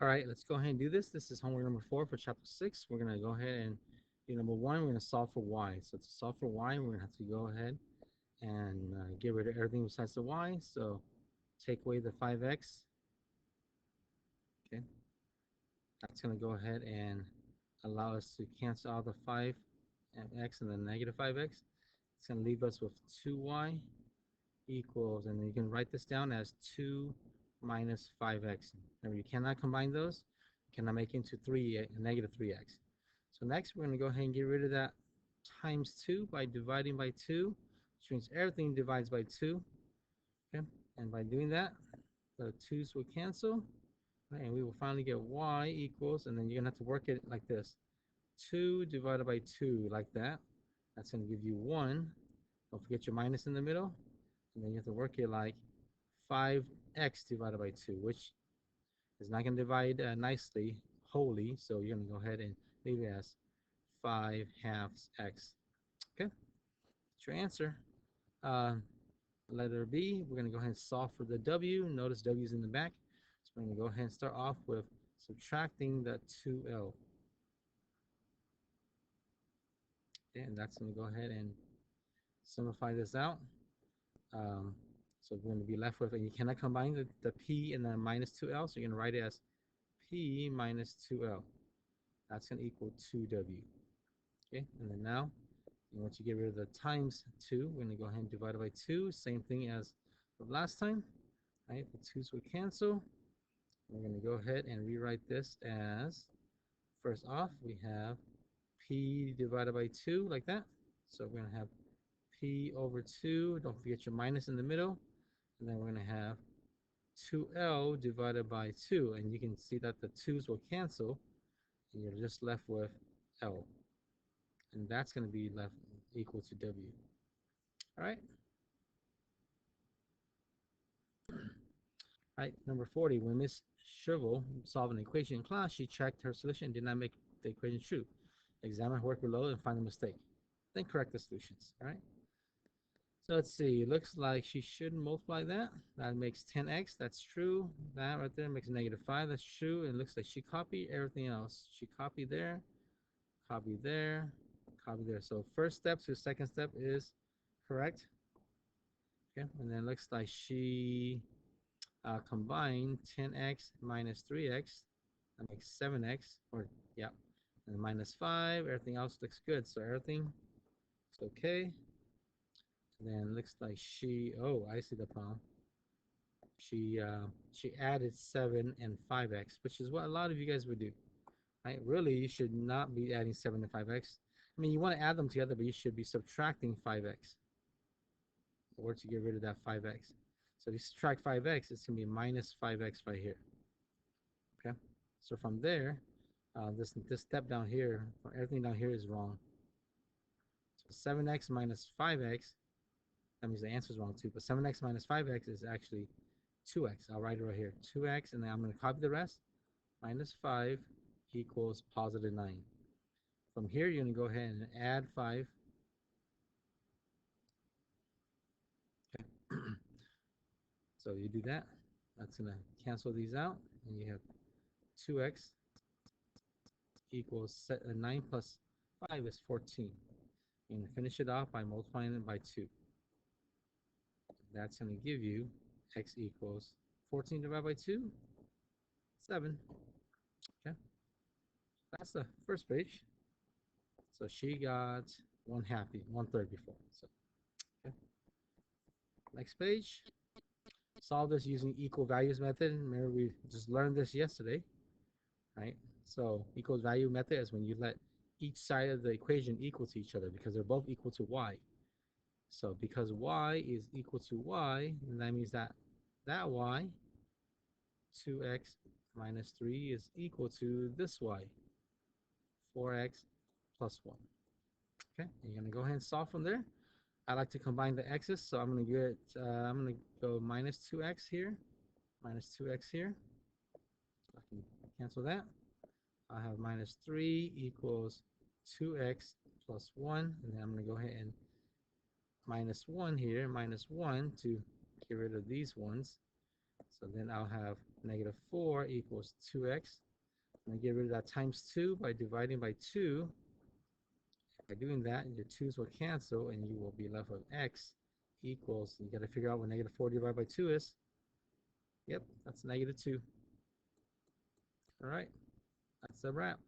All right, let's go ahead and do this. This is homework number 4 for chapter 6. We're going to go ahead and do number 1. We're going to solve for y. So to solve for y, we're going to have to go ahead and get rid of everything besides the y. So take away the 5x. Okay, that's going to go ahead and allow us to cancel out the 5x and the negative 5x. It's going to leave us with 2y equals, and then you can write this down as 2 minus 5x. Remember, you cannot combine those. You cannot make it into negative 3x. So next, we're going to go ahead and get rid of that times 2 by dividing by 2, which means everything divides by 2. Okay, and by doing that, the 2's will cancel, right? And we will finally get y equals, and then you're going to have to work it like this. 2 divided by 2, like that. That's going to give you 1. Don't forget your minus in the middle. And then you have to work it like 5x divided by 2, which is not going to divide nicely, wholly. So you're going to go ahead and leave it as 5 halves x. Okay, that's your answer. Letter B, we're going to go ahead and solve for the w. Notice w is in the back. So we're going to go ahead and start off with subtracting the 2l. And that's going to go ahead and simplify this out. So we're going to be left with, and you cannot combine the p and the minus 2l, so you're going to write it as p minus 2l. That's going to equal 2w. Okay, and then now, once you get rid of the times 2, we're going to go ahead and divide it by 2, same thing as the last time. Right, the 2's will cancel. We're going to go ahead and rewrite this as, first off, we have p divided by 2, like that. So we're going to have p over 2, don't forget your minus in the middle, and then we're going to have 2l divided by 2, and you can see that the 2's will cancel, and you're just left with l, and that's going to be left equal to w. All right. All right, number 40, when Miss Sherville solved an equation in class, she checked her solution and did not make the equation true. Examine her work below and find the mistake. Then correct the solutions. All right. So let's see. It looks like she shouldn't multiply that. That makes 10x. That's true. That right there makes negative 5. That's true. And it looks like she copied everything else. She copied there, copy there, copy there. So first step to second step is correct. Okay. And then it looks like she combined 10x minus 3x. That makes 7x. Or, yeah. And minus 5. Everything else looks good. So everything is okay. Then looks like oh, I see the problem. She added 7 and 5x, which is what a lot of you guys would do. Right? Really, you should not be adding 7 and 5x. I mean, you want to add them together, but you should be subtracting 5x, or to get rid of that 5x. So if you subtract 5x, it's going to be minus 5x right here. Okay? So from there, this step down here, everything down here is wrong. So 7x minus 5x, that means the answer is wrong too, but 7x minus 5x is actually 2x. I'll write it right here, 2x, and then I'm going to copy the rest. Minus 5 equals positive 9. From here, you're going to go ahead and add 5. Okay. So you do that. That's going to cancel these out, and you have 2x equals 9 plus 5 is 14. You're going to finish it off by multiplying it by 2. That's going to give you x equals 14 divided by 2, 7. Okay, that's the first page. So she got 1/3 before. So, okay. Next page. Solve this using equal values method. Remember, we just learned this yesterday, right? So equal value method is when you let each side of the equation equal to each other because they're both equal to y. So because y is equal to y, and that means that y, 2x minus 3, is equal to this y, 4x plus 1. Okay, and you're going to go ahead and solve from there. I like to combine the x's, so I'm going to get, I'm going to go minus 2x here, minus 2x here. So I can cancel that. I have minus 3 equals 2x plus 1, and then I'm going to go ahead and minus 1 here, minus 1 to get rid of these ones. So then I'll have negative 4 equals 2x. And I get rid of that times 2 by dividing by 2. By doing that, your 2's will cancel, and you will be left with x equals, you got to figure out what negative 4 divided by 2 is. Yep, that's negative 2. All right, that's a wrap.